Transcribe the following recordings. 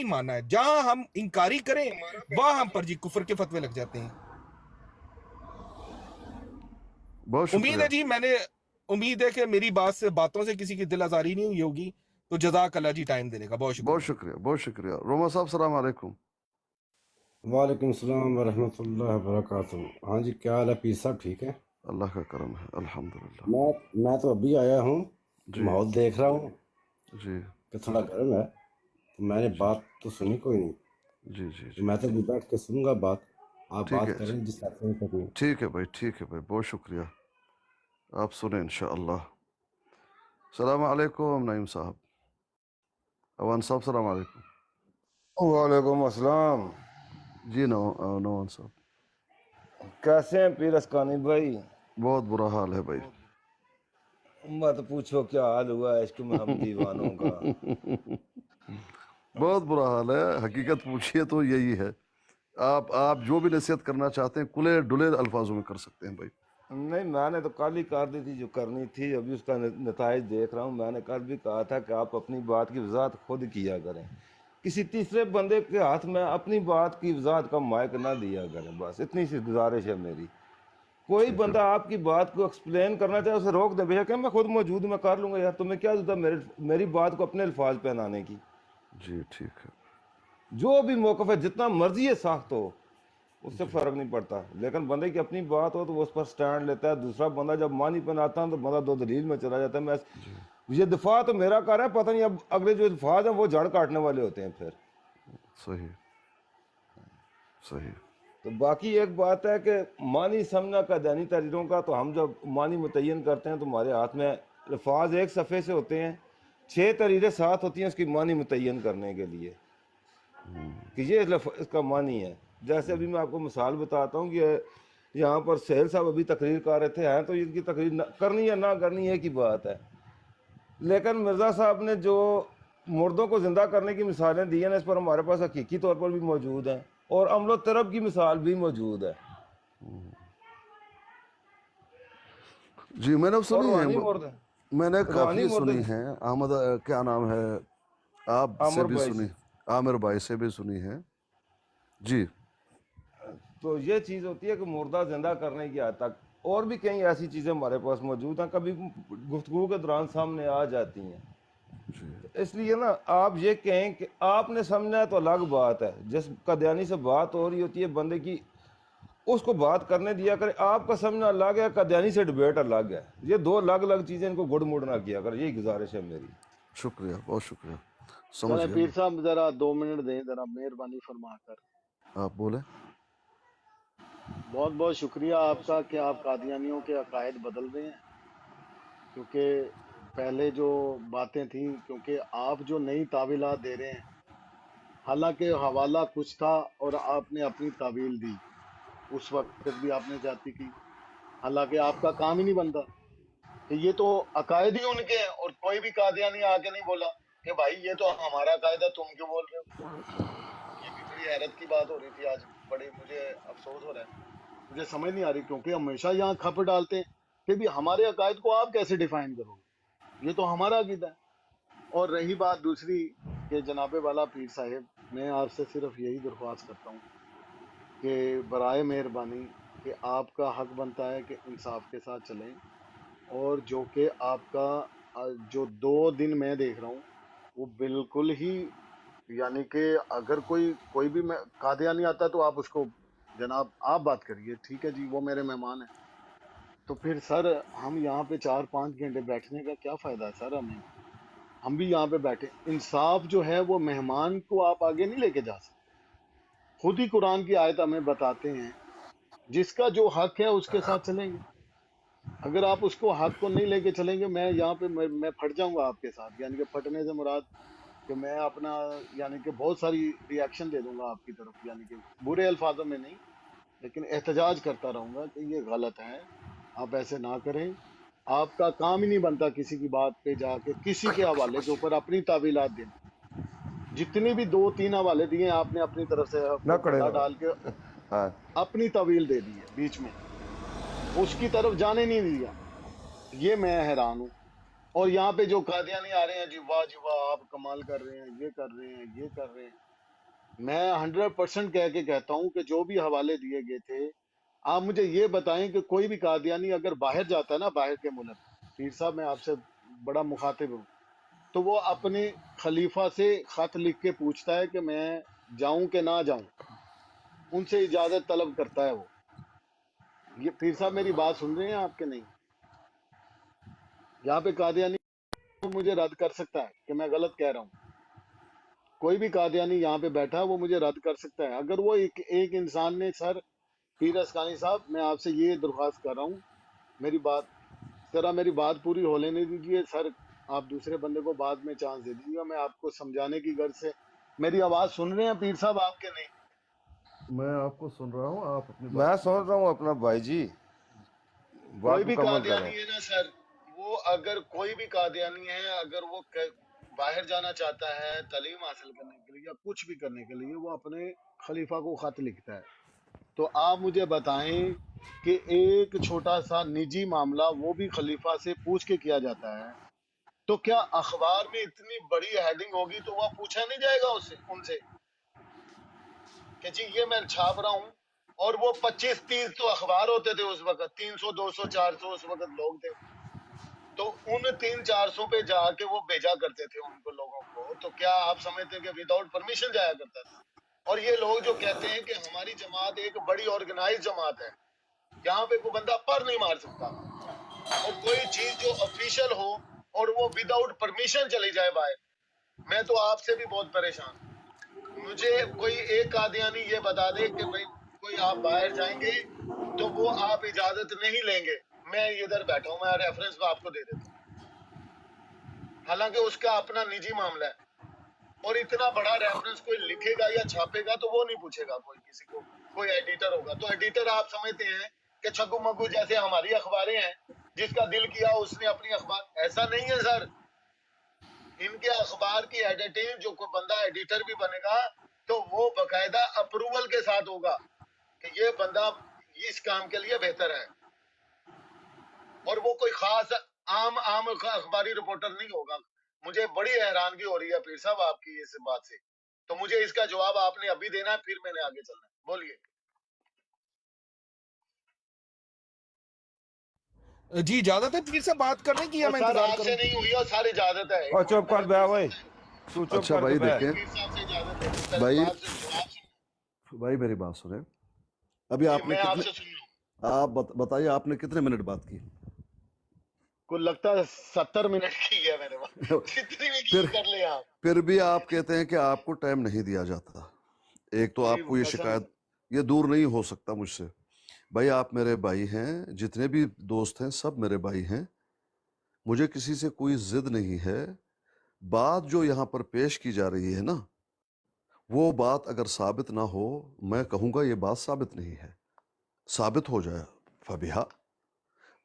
نہیں ماننا ہے. جہاں ہم انکاری کریں وہاں ہم پر جی کفر کے فتوے لگ جاتے ہیں. بہت امید شکریہ. ہے جی امید ہے کہ میری باتوں سے کسی کی دل آزاری نہیں ہوئی ہوگی. تو جزاک اللہ جی ٹائم دینے کا. بہت بہت شکریہ. شکریہ. بہت شکریہ. روما صاحب السلام علیکم. وعلیکم السلام ورحمۃ اللہ وبرکاتہ. ہاں جی، کیا حال ہے پیر صاحب؟ ٹھیک ہے. اللہ کا کرم ہے الحمدللہ. میں تو ابھی آیا ہوں، جی ماحول دیکھ رہا ہوں جی کہ تھوڑا گرم ہے، تو میں نے جی بات تو سنی کوئی نہیں. جی جی تو جی میں تو ابھی بیٹھ کے سنوں گا بات. آپ ٹھیک ہے. بات کریں جس طرح سے کرنی. ٹھیک ہے بھائی. ٹھیک ہے بھائی. بہت شکریہ. آپ سنیں انشاءاللہ. السلام علیکم نعیم صاحب. اوان صاحب السلام علیکم. وعلیکم السلام. جی نوان صاحب. کیسے ہیں پیر اسکانی بھائی؟ بہت برا حال ہے بھائی. مت پوچھو کیا حال ہوا ہے عشق میں ہم دیوانوں کا. بہت برا حال ہے. حقیقت پوچھیے تو یہی ہے. آپ جو بھی نصیحت کرنا چاہتے ہیں کلے ڈلے الفاظوں میں کر سکتے ہیں بھائی. نہیں، میں نے تو کل ہی کر دی تھی جو کرنی تھی. ابھی اس کا نتائج دیکھ رہا ہوں. میں نے کل بھی کہا تھا کہ آپ اپنی بات کی وضاحت خود کیا کریں. کسی تیسرے بندے کے ہاتھ میں اپنی بات کی وضاحت کا مائک نہ دیا کریں. بس اتنی سی گزارش ہے میری. کوئی ٹھیک ہے. بندہ آپ کی بات کو ایکسپلین کرنا چاہے اسے روک دے. بھیا کہ میں خود موجود میں کر لوں گا. یار تمہیں کیا ضرورت ہے میری بات کو اپنے الفاظ پہنانے کی؟ جی ٹھیک ہے. جو بھی موقف ہے جتنا مرضی ہے سخت ہو اس سے جی فرق نہیں پڑتا، لیکن بندے کی اپنی بات ہو تو وہ اس پر سٹینڈ لیتا ہے. دوسرا بندہ جب مانی پہناتا ہے تو بندہ دو دلیل میں چلا جاتا ہے. میں جی یہ دفاع تو میرا کر ہے، پتہ نہیں اب اگلے جو الفاظ ہیں وہ جڑ کاٹنے والے ہوتے ہیں پھر. صحیح صحیح. تو باقی ایک بات ہے کہ مانی سمجھنا کا دینی تحریروں کا، تو ہم جب مانی متعین کرتے ہیں تو ہمارے ہاتھ میں الفاظ ایک صفحے سے ہوتے ہیں، 6 تحریریں ساتھ ہوتی ہیں اس کی مانی متعین کرنے کے لیے کہ یہ اس کا معنی ہے. جیسے ابھی میں آپ کو مثال بتاتا ہوں کہ یہاں پر سہیل صاحب ابھی تقریر کر رہے تھے ہیں تو ان کی تقریر کرنی یا نہ کرنی ایک ہی بات ہے، لیکن مرزا صاحب نے جو مردوں کو زندہ کرنے کی مثالیں دی ہیں اس پر ہمارے پاس حقیقی طور پر بھی موجود ہیں اور عمل و طرب کی مثال بھی موجود ہے. جی میں نے اور سنی ہے. روحانی مرد میں نے روحانی کافی مرد سنی ہے. احمد کیا نام ہے آپ سے عامر بھی بھائی سنی، سے. عامر بھائی سے بھی سنی ہے. جی تو یہ چیز ہوتی ہے کہ مردہ زندہ کرنے کی حد تک اور بھی کئی ایسی چیزیں ہمارے پاس موجود ہیں، کبھی گفتگو کے دوران سامنے آ جاتی ہیں. جی اس لیے نا آپ یہ کہیں کہ آپ نے سمجھنا ہے تو الگ بات ہے. جس قادیانی سے بات ہو رہی ہوتی ہے بندے کی اس کو بات کرنے دیا کرے. آپ کا سمجھنا الگ ہے، قادیانی سے ڈبیٹ الگ ہے. یہ دو الگ الگ چیزیں، ان کو گڑ موڑ نہ کیا کرے. یہی گزارش ہے میری. شکریہ. بہت شکریہ. سمجھ چلیں گیا پیر میں. صاحب ذرا 2 منٹ دیں، ذرا مہربانی فرما کر. آپ بولیں. بہت بہت شکریہ آپ کا کہ آپ قادیانیوں کے عقائد بدل رہے ہیں، کیونکہ پہلے جو باتیں تھیں، کیونکہ آپ جو نئی تعویلات دے رہے ہیں، حالانکہ حوالہ کچھ تھا اور آپ نے اپنی تعویل دی. اس وقت بھی آپ نے زیادتی کی، حالانکہ آپ کا کام ہی نہیں بنتا. کہ یہ تو عقائد ہی ان کے ہیں، اور کوئی بھی قادیانی آ کے نہیں بولا کہ بھائی یہ تو ہمارا عقائد ہے، تم کیوں بول رہے ہو. یہ بھی بڑی حیرت کی بات ہو رہی تھی آج. بڑی مجھے افسوس ہو رہا ہے، مجھے سمجھ نہیں آ رہی، کیونکہ ہمیشہ یہاں کھپ ڈالتے ہیں کہ بھی ہمارے عقائد کو آپ کیسے ڈیفائن کرو گے، یہ تو ہمارا عقیدہ ہے. اور رہی بات دوسری کہ جناب والا پیر صاحب، میں آپ سے صرف یہی درخواست کرتا ہوں کہ برائے مہربانی کہ آپ کا حق بنتا ہے کہ انصاف کے ساتھ چلیں، اور جو کہ آپ کا جو 2 دن میں دیکھ رہا ہوں وہ بالکل ہی، یعنی کہ اگر کوئی بھی قادیانی آتا ہے تو آپ اس کو جناب آپ بات کریے، ٹھیک ہے جی وہ میرے مہمان ہیں. تو پھر سر ہم یہاں پہ 4-5 گھنٹے بیٹھنے کا کیا فائدہ ہے سر؟ ہم بھی یہاں پہ بیٹھے. انصاف جو ہے وہ مہمان کو آپ آگے نہیں لے کے جا سکتے. خود ہی قرآن کی آیت ہمیں بتاتے ہیں جس کا جو حق ہے اس کے ساتھ چلیں گے. اگر آپ اس کو حق کو نہیں لے کے چلیں گے، میں یہاں پہ میں پھٹ جاؤں گا آپ کے ساتھ. یعنی کہ پھٹنے سے مراد کہ میں اپنا یعنی کہ بہت ساری ری ایکشن دے دوں گا آپ کی طرف، یعنی کہ برے الفاظوں میں نہیں، لیکن احتجاج کرتا رہوں گا کہ یہ غلط ہے، آپ ایسے نہ کریں. آپ کا کام ہی نہیں بنتا کسی کی بات پہ جا کے کسی کے حوالے کے اوپر اپنی تعویلات دینا. جتنی بھی 2-3 حوالے دیے آپ نے اپنی طرف سے نہ کڑے بندہ رہو. ڈال کے ہاں. اپنی طویل دے دی ہے بیچ میں، اس کی طرف جانے نہیں دیا. یہ میں حیران ہوں اور یہاں پہ جو قادیانی آ رہے ہیں جی واہ آپ کمال کر رہے ہیں، یہ کر رہے ہیں، یہ کر رہے ہیں، میں 100% کہہ کے کہتا ہوں کہ جو بھی حوالے دیے گئے تھے، آپ مجھے یہ بتائیں کہ کوئی بھی قادیانی اگر باہر جاتا ہے نا، باہر کے ملک، پیر صاحب میں آپ سے بڑا مخاطب ہوں، تو وہ اپنے خلیفہ سے خط لکھ کے پوچھتا ہے کہ میں جاؤں کہ نہ جاؤں، ان سے اجازت طلب کرتا ہے وہ. یہ پیر صاحب میری بات سن رہے ہیں آپ کے نہیں؟ یہاں پہ قادیانی مجھے رد کر سکتا ہے کہ میں غلط کہہ رہا ہوں. کوئی بھی قادیانی یہاں پہ بیٹھا وہ مجھے رد کر سکتا ہے. اگر وہ ایک انسان نے سر، پیر اسکانی صاحب میں آپ سے یہ درخواست کر رہا ہوں، میری بات ذرا میری بات پوری ہو لینے دیجیے سر. آپ دوسرے بندے کو بعد میں چانس دے دیجیے گا. میں آپ کو سمجھانے کی غرض سے، میری آواز سن رہے ہیں پیر صاحب آپ کے نہیں؟ میں آپ کو سن رہا ہوں، آپ اپنی میں بات سن رہا ہوں اپنا بھائی جی، کوئی بات بھی مکمل کریں. قادیانی ہے نا سر، وہ اگر کوئی بھی قادیانی ہے، اگر وہ باہر جانا چاہتا ہے تعلیم حاصل کرنے کے لیے یا کچھ بھی کرنے کے لیے، وہ اپنے خلیفہ کو خط لکھتا ہے. تو آپ مجھے بتائیں کہ ایک چھوٹا سا نجی معاملہ وہ بھی خلیفہ سے پوچھ کے کیا جاتا ہے، تو کیا اخبار میں اتنی بڑی ہیڈنگ ہوگی تو وہ پوچھا نہیں جائے گا ان سے کہ جی یہ میں چھاپ رہا ہوں؟ اور وہ 25-30 تو اخبار ہوتے تھے اس وقت، 300 200 400 اس وقت لوگ تھے، تو ان 300-400 پہ جا کے وہ بھیجا کرتے تھے ان کو لوگوں کو. تو کیا آپ سمجھتے ہیں کہ وداؤٹ پرمیشن جایا کرتا تھا؟ اور یہ لوگ جو کہتے ہیں کہ ہماری جماعت ایک بڑی آرگنائز جماعت ہے، یہاں پہ کوئی بندہ پر نہیں مار سکتا، اور کوئی چیز جو آفیشیل ہو اور وہ وداؤٹ پرمیشن چلی جائے باہر، میں تو آپ سے بھی بہت پریشان ہوں. مجھے کوئی ایک قادیانی یہ بتا دے کہ بھئی کوئی آپ باہر جائیں گے تو وہ آپ اجازت نہیں لیں گے. میں ادھر بیٹھا ہوں، میں ریفرنس میں آپ کو دے دیتا ہوں، حالانکہ اس کا اپنا نجی معاملہ ہے. اور اتنا بڑا ریفرنس کوئی لکھے گا یا چھاپے گا تو وہ نہیں پوچھے گا کوئی کسی کو. کوئی ایڈیٹر ہوگا تو ایڈیٹر آپ سمجھتے ہیں کہ چھگو مگو جیسے ہماری اخباریں ہیں، جس کا دل کیا اس نے اپنی اخبار. ایسا نہیں ہے سر. ان کے اخبار کی ایڈیٹنگ جو کوئی بندہ ایڈیٹر بھی بنے گا تو وہ باقاعدہ اپروول کے ساتھ ہوگا کہ یہ بندہ اس کام کے لیے بہتر ہے، اور وہ کوئی خاص عام اخباری رپورٹر نہیں ہوگا. مجھے بڑی حیرانگی ہو رہی ہے پیر صاحب آپ کی اس بات سے، تو مجھے اس کا جواب آپ نے ابھی دینا ہے، پھر میں نے آگے چلنا ہے. بولیے. جی اجازت ہے پیر صاحب بات کرنے کی یا اور میں سر انتظار آپ کروں؟ سے نہیں ہوئی اور ساری اجازت ہے. اور ایک منٹ چپ کر میرے بے پیر ہوئے، صاحب سے، تو چپ اچھا کر کے بھائی بے. میرے دیکھیں، پیر صاحب سے اجازت ہے. پہلے بھائی جواب سن. بھائی میری بات سنیں. ابھی جی آپ نے میں آپ کتنے، سے سن لوں. آپ بتائیے آپ نے کتنے منٹ بات کی؟ کو لگتا ہے 70 منٹ کی ہے میرے پاس، جتنی بھی پھر کی کر لیں آپ. پھر بھی آپ کہتے ہیں کہ آپ کو ٹائم نہیں دیا جاتا. ایک تو جی آپ کو یہ قسم. شکایت، یہ دور نہیں ہو سکتا مجھ سے. بھائی آپ میرے بھائی ہیں، جتنے بھی دوست ہیں سب میرے بھائی ہیں، مجھے کسی سے کوئی ضد نہیں ہے. بات جو یہاں پر پیش کی جا رہی ہے نا، وہ بات اگر ثابت نہ ہو، میں کہوں گا یہ بات ثابت نہیں ہے. ثابت ہو جائے فبیہا.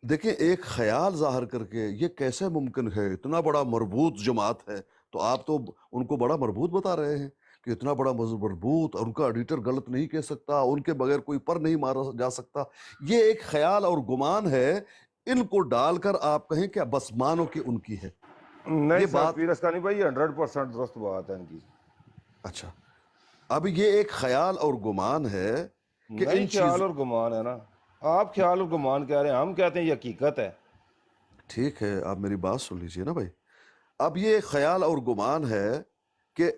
دیکھیں ایک خیال ظاہر کر کے یہ کیسے ممکن ہے؟ اتنا بڑا مربوط جماعت ہے، تو آپ تو ان کو بڑا مربوط بتا رہے ہیں کہ اتنا بڑا مربوط، اور ان کا ایڈیٹر غلط نہیں کہہ سکتا، ان کے بغیر کوئی پر نہیں مارا جا سکتا. یہ ایک خیال اور گمان ہے، ان کو ڈال کر آپ کہیں کہ بس مانو کہ ان کی ہے نہیں یہ سر، بات. پیر اسکانی بھائی 100% درست بات ہے ان کی. اچھا، اب یہ ایک خیال اور گمان ہے کہ نہیں ان چیز، خیال اور گمان ہے نا، آپ خیال اور گمان کہہ رہے ہیں، ہم کہتے ہیں یہ حقیقت ہے. ٹھیک ہے آپ میری بات سن لیجئے نا بھائی. اب یہ خیال اور گمان ہے کہ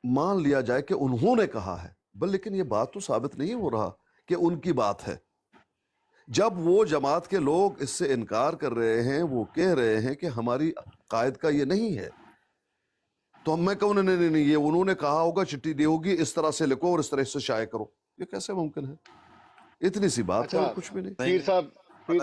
مان لیا جائے کہ انہوں نے کہا ہے، بل لیکن یہ بات تو ثابت نہیں ہو رہا کہ ان کی بات ہے. جب وہ جماعت کے لوگ اس سے انکار کر رہے ہیں، وہ کہہ رہے ہیں کہ ہماری قائد کا یہ نہیں ہے، تو میں کہوں نہیں یہ انہوں نے کہا ہوگا، چٹھی دی ہوگی، اس طرح سے لکھو اور اس طرح سے شائع کرو. یہ کیسے ممکن ہے؟ اتنی سی بات ہے اچھا اور کچھ بھی نہیں. پیر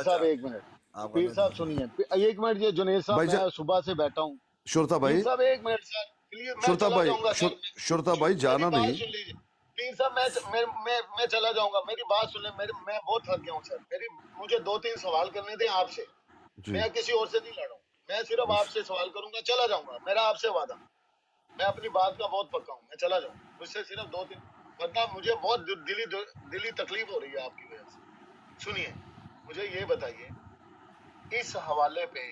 صاحب ایک منٹ. پیر صاحب سنیے ایک منٹ. یہ جنید صاحب بھائی میں صبح سے بیٹھا ہوں. شرطا پیر بھائی، صاحب ایک منٹ سر پلیز، میں شرطا چلا بھائی، جاؤں گا سر. شرطا بھائی میری جانا بات نہیں. سن لیجیے پیر صاحب. میں چلا جاؤں گا. میری بات سن لیں. میں بہت تھک گیا ہوں سر. مجھے 2-3 سوال کرنے دیں آپ سے. جی میں کسی اور سے نہیں لڑ رہا ہوں. میں صرف آپ سے سوال کروں گا، چلا جاؤں گا. میرا آپ سے وعدہ. میں اپنی بات کا بہت پکا ہوں. میں چلا جاؤں گا. مجھ سے صرف 2-3، ورنہ مجھے بہت دلی تکلیف ہو رہی ہے آپ کی وجہ سے. سنیے، مجھے یہ بتائیے اس حوالے پہ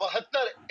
72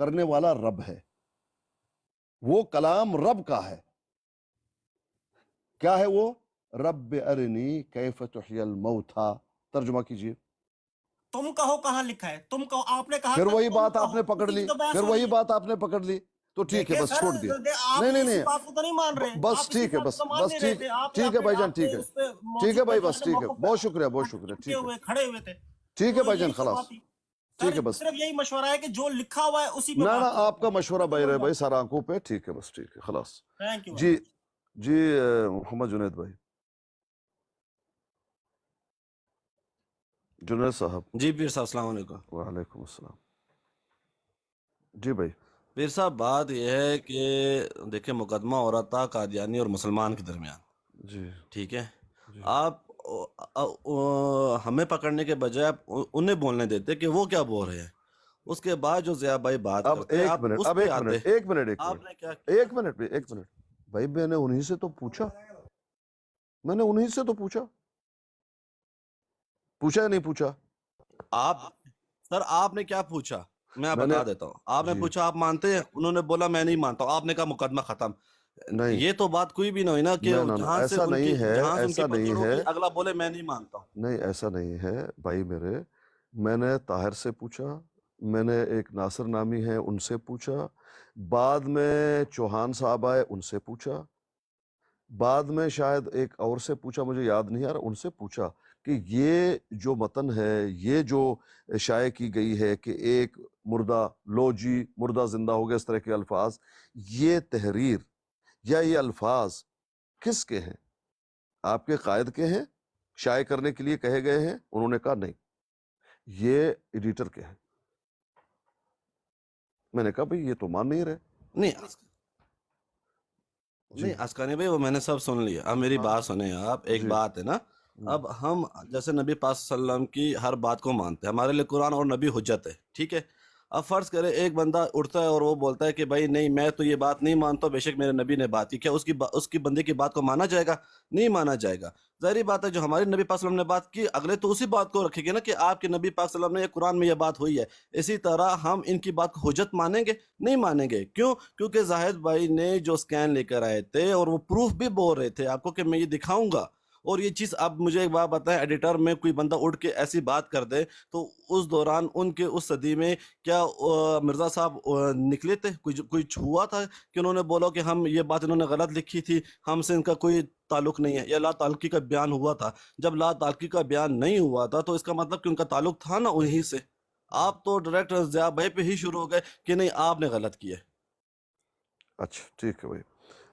کرنے والا رب ہے, وہ کلام رب کا ہے. کیا ہے وہ؟ رب ارنی کیف تحیی الموتى. ترجمہ کیجئے. تم کہو کہاں لکھا ہے, تم کہو, آپ نے کہا پھر تھا وہی تم بات آپ کہو, نے پکڑ اسی لی, کی تو بحث پھر ہو وہی رہی ہے. بات آپ نے پکڑ لی, تو ٹھیک ہے دیکھیں بس سر, چھوڑ دیا. آپ نہیں نے نہیں اسی نہیں, بات کو تو نہیں مان رہے, بس آپ اسی ٹھیک ہے, بات بس کو مان بس نہیں رہے ٹھیک, تھے. آپ ٹھیک ہے بھائی جان, آپ ٹھیک ہے, اس پہ ٹھیک ہے موضوع پہ بھائی, جو بس نا ٹھیک ہے, موقف پہ بہت شکریہ, بہت شکریہ, اٹکے ٹھیک ہے, ہوئے کھڑے ہوئے تھے. ٹھیک ہے تو بھائی جان, یہی تو خلاص, بات تھی ٹھیک ہے سر, بس. صرف یہی مشورہ ہے کہ جو لکھا ہوا ہے اسی پہ نہ بات کریں. آپ کا مشورہ باقی بھائی کوئی رہے بھائی بات سر آنکھوں پہ, ٹھیک ہے بس, ٹھیک ہے, خلاص. Thank you. جی جی, محمد جنید بھائی, جنید صاحب. جی پیر صاحب السلام علیکم. وعلیکم السلام. جی بھائی. پیر صاحب بات یہ ہے کہ دیکھیں مقدمہ ہو رہا تھا قادیانی اور مسلمان کے درمیان, جی ٹھیک ہے. جی آپ ہمیں پکڑنے کے بجائے آپ انہیں بولنے دیتے کہ وہ کیا بول رہے ہیں. اس کے بعد جو ضیاء بھائی بات اب کرتے ایک آپ منٹ, اس اب پہ ایک آتے. منٹ, ایک منٹ, ایک آپ منٹ, نے کیا کیا؟ ایک منٹ, ایک منٹ بھائی, میں نے انہی سے تو پوچھا, میں نے انہی سے تو پوچھا یا نہیں پوچھا؟ آپ سر آپ نے کیا پوچھا میں میں نے, بتا دیتا ہوں. آپ نے جی پوچھا آپ مانتے ہیں, انہوں نے بولا میں نہیں مانتا ہوں. آپ نے کہا مقدمہ ختم. نہیں, یہ تو بات کوئی بھی نہیں ہوئی نا کہ نہ, ایسا نہیں ہے, جہاں سے ان کی ایسا نہیں پکڑ ہے, ہوگی اگلا بولے میں نہیں مانتا ہوں. نہیں ایسا نہیں ہے بھائی میرے. میں نے طاہر سے پوچھا, میں نے ایک ناصر نامی ہے ان سے پوچھا, بعد میں چوہان صاحب آئے ان سے پوچھا, بعد میں شاید ایک اور سے پوچھا, مجھے یاد نہیں آ رہا, ان سے پوچھا کہ یہ جو متن ہے, یہ جو شائع کی گئی ہے کہ ایک مردہ لو جی مردہ زندہ ہو گیا, اس طرح کے الفاظ, یہ تحریر یا یہ الفاظ کس کے ہیں؟ آپ کے قائد کے ہیں, شائع کرنے کے لیے کہے گئے ہیں؟ انہوں نے کہا نہیں, یہ ایڈیٹر کے ہیں. میں نے کہا بھئی یہ تو مان نہیں رہے. نہیں جی نہیں اسکانی بھائی وہ میں نے سب سن لیا. اب میری بات سنیں آپ, ایک جی, بات ہے نا, اب ہم جیسے نبی پاک صلی اللہ علیہ وسلم کی ہر بات کو مانتے ہیں, ہمارے لیے قرآن اور نبی حجت ہے, ٹھیک ہے. اب فرض کرے ایک بندہ اٹھتا ہے اور وہ بولتا ہے کہ بھائی نہیں میں تو یہ بات نہیں مانتا, بے شک میرے نبی نے بات کی. کیا اس کی بندے کی بات کو مانا جائے گا؟ نہیں مانا جائے گا. ظاہری بات ہے جو ہمارے نبی پاک صلی اللہ علیہ وسلم نے بات کی, اگلے تو اسی بات کو رکھیں گے نا کہ آپ کے نبی پاک صلی اللہ علیہ وسلم نے قرآن میں یہ بات ہوئی ہے. اسی طرح ہم ان کی بات کو حجت مانیں گے؟ نہیں مانیں گے. کیوں؟ کیونکہ زاہد بھائی نے جو سکین لے کر آئے تھے اور وہ پروف بھی بول رہے تھے آپ کو کہ میں یہ دکھاؤں گا. اور یہ چیز اب مجھے ایک بات بتائیں, ایڈیٹر میں کوئی بندہ اٹھ کے ایسی بات کر دے تو اس دوران ان کے اس صدی میں کیا مرزا صاحب نکلے تھے؟ کوئی ہوا تھا کہ انہوں نے بولا کہ ہم یہ بات انہوں نے غلط لکھی تھی, ہم سے ان کا کوئی تعلق نہیں ہے, یا لا تعلقی کا بیان ہوا تھا؟ جب لا تعلقی کا بیان نہیں ہوا تھا تو اس کا مطلب کہ ان کا تعلق تھا نا انہی سے. آپ تو ڈائریکٹ ضیاء بھائی پہ ہی شروع ہو گئے کہ نہیں آپ نے غلط کیا. اچھا ٹھیک ہے بھائی.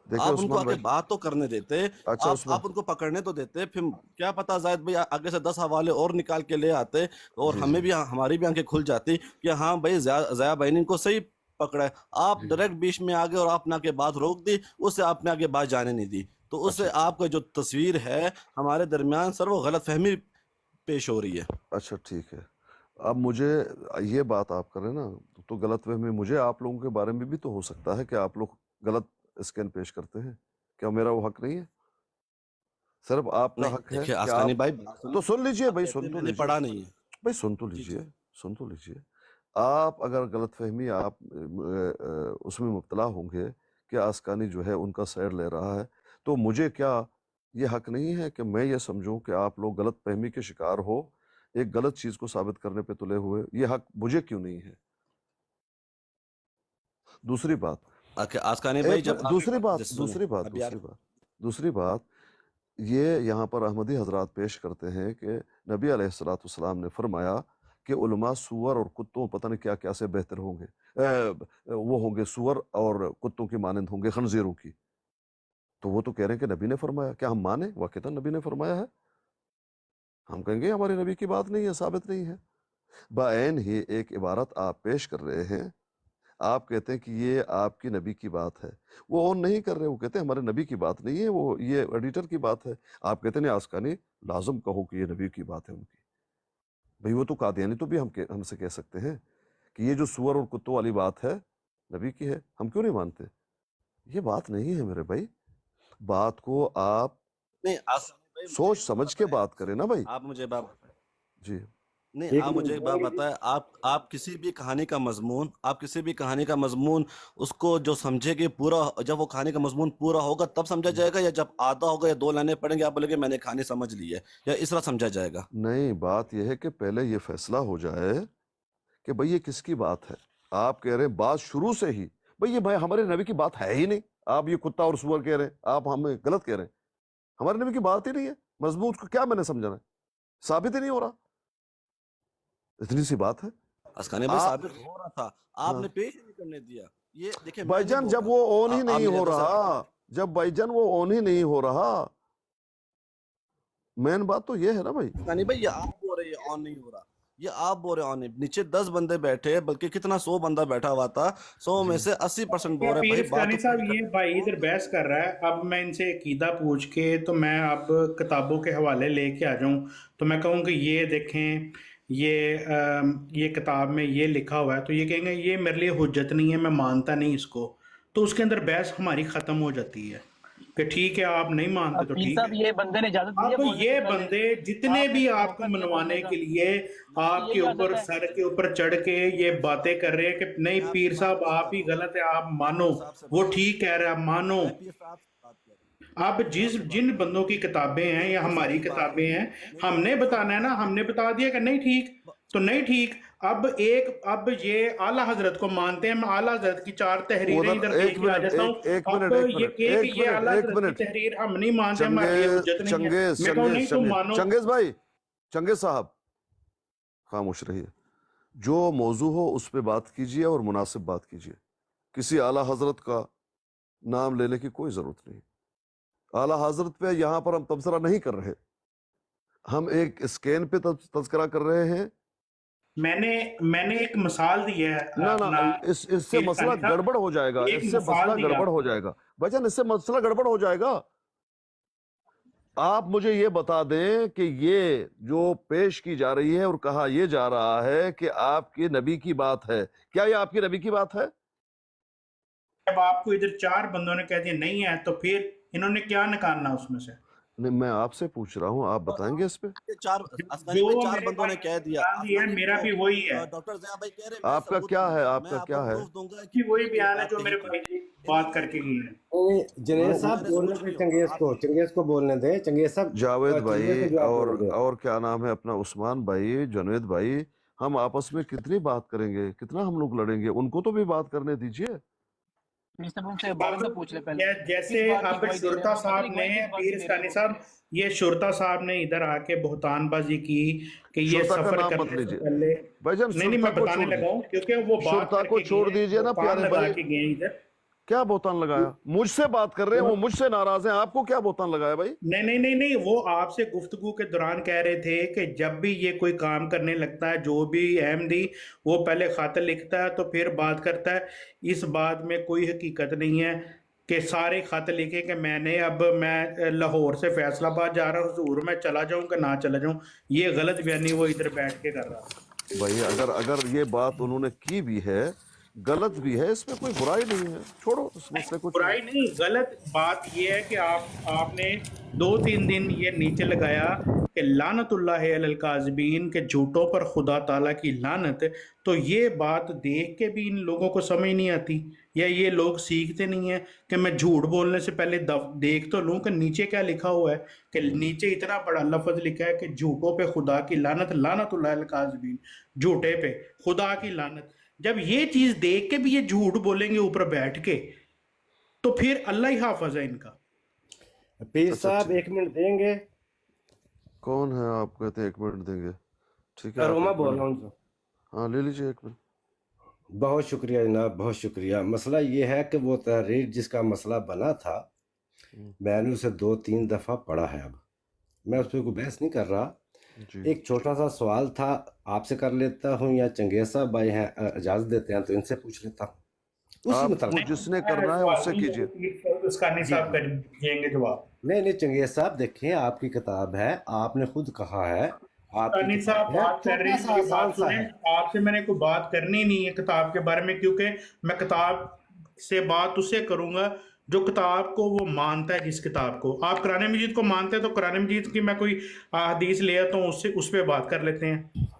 دیکھیں آپ ان کو عثمان آگے بھائی, بات تو کرنے دیتے, اچھا آپ عثمان, ان کو پکڑنے تو دیتے, پھر کیا پتا زاہد بھائی آگے سے 10 حوالے اور نکال کے لے آتے اور جی ہمیں جی بھی ہماری بھی آنکھیں کھل جاتی کہ ہاں بھائی ضیاء بھائی نے ان کو صحیح پکڑا ہے. آپ جی, ڈائریکٹ بیچ میں آگے اور آپ نے آگے بات روک دی, اس سے آپ نے آگے بات جانے نہیں دی, تو اس اچھا سے آپ کا جو تصویر ہے ہمارے درمیان سر وہ غلط فہمی پیش ہو رہی ہے. اچھا ٹھیک ہے. اب مجھے یہ بات آپ کریں نا تو غلط فہمی مجھے آپ لوگوں کے بارے میں بھی تو ہو سکتا ہے کہ آپ لوگ غلط اسکین پیش کرتے ہیں. کیا میرا وہ حق نہیں ہے؟ صرف آپ کا نہیں حق ہے دیکھیے کہ آسکانی آپ, بھائی بات سنیں, تو سن لیجئے آپ بھائی, کہتے سن ہیں تو میں نے لیجئے پڑھا نہیں ہے. بھائی, سن تو جی لیجئے, جی سن تو لیجئے. آپ اگر غلط فہمی آپ اس میں مبتلا ہوں گے کہ آسکانی جو ہے ان کا سائر لے رہا ہے, تو مجھے کیا یہ حق نہیں ہے کہ میں یہ سمجھوں کہ آپ لوگ غلط فہمی کے شکار ہو, ایک غلط چیز کو ثابت کرنے پہ تلے ہوئے؟ یہ حق مجھے کیوں نہیں ہے؟ دوسری بات, آسکانی بھائی جب دوسری بات یہ یہاں پر احمدی حضرات پیش کرتے ہیں کہ نبی علیہ السلام نے فرمایا کہ علماء سور اور کتوں پتہ نہیں کیا کیا سے بہتر ہوں گے, وہ ہوں گے سور اور کتوں کی مانند ہوں گے, خنزیروں کی. تو وہ تو کہہ رہے ہیں کہ نبی نے فرمایا, کیا ہم مانیں؟ واقعتاً نبی نے فرمایا ہے. ہم کہیں گے ہمارے نبی کی بات نہیں ہے, ثابت نہیں ہے. بعین ہی ایک عبارت آپ پیش کر رہے ہیں, آپ کہتے ہیں کہ یہ آپ کی نبی کی بات ہے, وہ اون نہیں کر رہے, وہ کہتے ہیں ہمارے نبی کی بات نہیں ہے, وہ یہ ایڈیٹر کی بات ہے. آپ کہتے ہیں نہیں آسکانی لازم کہو کہ یہ نبی کی بات ہے ان کی. بھئی وہ تو قادیانی تو بھی ہم سے کہہ سکتے ہیں کہ یہ جو سور اور کتوں والی بات ہے نبی کی ہے, ہم کیوں نہیں مانتے؟ یہ بات نہیں ہے میرے بھائی. بات کو آپ نہیں آسکانی بھائی سوچ سمجھ کے بات کریں نا بھائی. آپ مجھے بات جی نہیں ایک آپ مجھے منٹ ایک بات دیں گے؟ بتائیں، آپ کسی بھی کہانی کا مضمون اس کو جو سمجھے کہ پورا، جب وہ کہانی کا مضمون پورا ہوگا تب سمجھا جائے گا، یا جب آدھا ہوگا یا 2 لائنیں پڑھیں گے آپ بولے کہ میں نے کہانی سمجھ لی ہے، یا اس طرح سمجھا جائے گا؟ نہیں، بات یہ ہے کہ پہلے یہ فیصلہ ہو جائے کہ بھئی یہ کس کی بات ہے. آپ کہہ رہے ہیں بات شروع سے ہی، بھئی یہ ہمارے نبی کی بات ہے ہی نہیں. آپ یہ کتا اور سور کہہ رہے ہیں، آپ ہمیں غلط کہہ رہے ہیں. ہمارے نبی کی بات ہی نہیں ہے. مضمون کو کیا میں نے سمجھنا ہے؟ ثابت ہی نہیں ہو رہا. اتنی سی بات ہے. اسکانی بھائی آپ ثابت ہو رہا تھا، آپ ہاں نے پیش ہی نہیں کرنے دیا. یہ دیکھیں میں بھائی نہیں جان، بول جب وہ آن ہی رہا، آپ نہیں میرے ہو ادھر سے رہا، جب بھائی جان وہ آن ہی نہیں ہو رہا، مین بات تو یہ ہے نا بھائی. اسکانی بھائی یہ آپ بول رہے ہیں آن نہیں ہو رہا، یہ آپ بول رہے ہیں آن نہیں. نیچے 10 بندے بیٹھے، بلکہ کتنا 100 بندہ بیٹھا ہوا تھا، 100 میں جی سے 80% بول کیا رہے ہیں پیر بھائی بات اسکانی تو صاحب پوری یہ کریں. بھائی ادھر بحث کر رہا ہے، اب میں ان سے عقیدہ پوچھ کے تو میں اب کتابوں کے حوالے لے کے آ جاؤں تو میں کہوں کہ یہ دیکھیں یہ کتاب میں یہ لکھا ہوا ہے، تو یہ کہیں گے یہ میرے لیے حجت نہیں ہے، میں مانتا نہیں اس کو. تو اس کے اندر بحث ہماری ختم ہو جاتی ہے کہ ٹھیک ہے آپ نہیں مانتے اب تو پیر ٹھیک صاحب ہے. یہ بندے نے اجازت دی ہے اب بولنے سے یہ پہلے؟ بندے جتنے آپ نے بھی اس آپ کو موقع دیا بولنے منوانے کا؟ کے لیے تو آپ کے یہی اوپر عادت ہے. سر کے اوپر چڑھ کے یہ باتیں کر رہے ہیں کہ میں نہیں آپ سے پیر بات صاحب نہیں کر آپ رہا ہی ہوں، غلط ہے، آپ میں مانو، پیر صاحب سے وہ بات کر ٹھیک کہہ رہے ہیں آپ مانو. میں پیر صاحب سے بات کر رہا ہوں، میں اب پیر صاحب سے بات جن کر رہا بندوں ہوں. کی کتابیں ہیں یا پیر صاحب ہماری کی بات ہے، کتابیں ہیں، نہیں ہم نہیں نے پیر صاحب بتانا کی ہے نا، بات ہم نے بتا دیا کہ نہیں ٹھیک تو نہیں ٹھیک. اب یہ اعلیٰ حضرت کو مانتے ہیں، میں اعلیٰ حضرت کی 4 تحریریں ادھر ادھر دے ایک کے آ منٹ، جاتا ہوں. ایک اب منٹ، ایک یہ منٹ، کہ ایک یہ منٹ، اعلیٰ ایک حضرت کی منٹ. تحریر ہم نہیں مانتے، ہمارے لیے چنگیز حجت نہیں ہے. چنگیز میں کہوں نہیں چنگیز تم چنگیز مانو. چنگیز بھائی، چنگیز صاحب خاموش رہیے. جو موضوع ہو اس پہ بات کیجیے اور مناسب بات کیجیے. کسی اعلیٰ حضرت کا نام لینے کی کوئی ضرورت نہیں. اعلیٰ حضرت پہ یہاں پر ہم تبصرہ نہیں کر رہے، ہم ایک اسکین پہ تذکرہ کر رہے ہیں. میں نے ایک مثال دی ہے نہ اپنا. اس سے پیر مسئلہ ثانی صاحب گڑبڑ ہو جائے گا، ایک اس سے مسئلہ مثال دی گڑبڑ آپ ہو کو. جائے گا بھجن، اس سے مسئلہ گڑبڑ ہو جائے گا. آپ مجھے یہ بتا دیں کہ یہ جو پیش کی جا رہی ہے اور کہا یہ جا رہا ہے کہ آپ کے نبی کی بات ہے، کیا یہ آپ کے نبی کی بات ہے؟ جب آپ کو ادھر 4 بندوں نے کہہ دیا نہیں ہے تو پھر انہوں نے کیا نکالنا اس میں سے؟ نہیں، میں آپ سے پوچھ رہا ہوں، آپ بتائیں گے اس پہ. اسکانی جو بھائی 4 میرے بندوں نے بھائی کہہ دیا. مثال دی ہے اسکانی میرا بھی وہی ہے. ڈاکٹر ضیاء بھائی کہہ رہے ہیں میں آپ کا ثبوت کیا دوں ہے، گا، آپ میں کا آپ کو کیا ہے؟ پروف دوں گا کہ کہ انہوں وہی نے یہ بیان ہے بات جو نہیں میرے کی. بھائی جی انہوں بات نے کر کے گئی ہے. جنید صاحب میں نے بولنے سوچ دیں لی ہوگا چنگیز آپ کو، چنگیز کو بولنے دیں. چنگیز صاحب جاوید چنگیز بھائی کو جواب اور دیں گے. اور کیا نام ہے اپنا، عثمان بھائی، جنید بھائی، ہم آپس میں کتنی بات کریں گے، کتنا ہم لوگ لڑیں گے؟ ان کو تو بھی بات کرنے دیجیے. پیر صاحب ان سے باروں سے پوچھ لے پہلے جیسے کس بات کی اب گواہی دے رہے ہیں، شرطا وہ پتہ صاحب نہیں نے، گواہی کس بات کی پیر دے رہے ہیں ثانی وہ. صاحب، یہ شرطا صاحب نے ادھر آ کے بہتان بازی کی کہ یہ شرطا کا سفر نام مت کرنے سے لیجیے پہلے. بھائی جان، نہیں شرطا میں کو بتانے چھوڑ لگا ہوں دیجیے. کیونکہ وہ بات شرطا کر کو کے چھوڑ گئے ہیں، دیجیے نا بہتان پیارے لگا بھائی. کے گئے ہیں ادھر. کیا بہتان لگایا؟ مجھ سے بات کر رہے ہیں، وہ مجھ سے ناراض ہیں، آپ کو کیا بہتان لگایا بھائی؟ نہیں، وہ آپ سے گفتگو کے دوران کہہ رہے تھے کہ جب بھی یہ کوئی کام کرنے لگتا ہے، جو بھی احمدی، وہ پہلے خط لکھتا ہے تو پھر بات کرتا ہے. اس بات میں کوئی حقیقت نہیں ہے کہ سارے خط لکھیں کہ میں لاہور سے فیصل آباد جا رہا ہوں، حضور میں چلا جاؤں کہ نہ چلا جاؤں. یہ غلط بیانی وہ ادھر بیٹھ کے کر رہا ہے. بھائی اگر یہ بات انہوں نے کی بھی ہے، غلط بھی ہے، اس میں کوئی برائی نہیں ہے. چھوڑو اس مسئلے کو، چھوڑو. برائی نہیں، غلط بات یہ ہے کہ آپ نے 2-3 دن یہ نیچے لگایا کہ لعنت اللہ علی الکاذبین، کہ جھوٹوں پر خدا تعالیٰ کی لعنت. تو یہ بات دیکھ کے بھی ان لوگوں کو سمجھ نہیں آتی، یا یہ لوگ سیکھتے نہیں ہیں کہ میں جھوٹ بولنے سے پہلے دیکھ تو لوں کہ نیچے کیا لکھا ہوا ہے. کہ نیچے اتنا بڑا لفظ لکھا ہے کہ جھوٹوں پہ خدا کی لعنت، لعنت اللہ علی الکاذبین، جھوٹے پہ خدا کی لعنت. جب یہ چیز دیکھ کے بھی یہ جھوٹ بولیں گے اوپر بیٹھ کے تو پھر اللہ ہی حافظ ہے ان کا. پیر اچھا صاحب 1 منٹ دیں گے؟ کون ہے آپ کہتے ہیں 1 منٹ دیں گے؟ ٹھیک ہے، آپ اروما 1 بول منٹ. رہا ہوں سر. ہاں لے لیجیے 1 منٹ. بہت شکریہ جناب، بہت شکریہ. مسئلہ یہ ہے کہ وہ تحریر جس کا مسئلہ بنا تھا، میں نے اسے 2-3 دفعہ پڑھا ہے. اب میں اس پہ کوئی بحث نہیں کر رہا. جی ایک چھوٹا سا سوال تھا، آپ سے کر لیتا ہوں یا چنگیز صاحب بھائی ہیں اجازت دیتے ہیں تو ان سے پوچھ لیتا ہوں اسی آپ کو متعلق. جس نے کرنا ہے اس سے کیجیے. اسکانی جی صاحب جی دیں گے جواب. نہیں چنگیز صاحب دیکھیں، آپ کی کتاب ہے، آپ نے خود کہا ہے آپ کی اسکانی صاحب کتاب ہے، بات کر رہے چھوٹا ہیں، سا میری آسان بات سا سنیں. ہے. آپ سے میں نے کوئی بات کرنی نہیں ہے کتاب کے بارے میں، کیونکہ میں کتاب سے بات اس سے کروں گا جو کتاب کو وہ مانتا ہے. جس کتاب کو آپ قرآن مجید کو مانتے ہیں تو قرآن مجید کی میں کوئی حدیث لے آتا ہوں، اس پہ بات کر لیتے ہیں.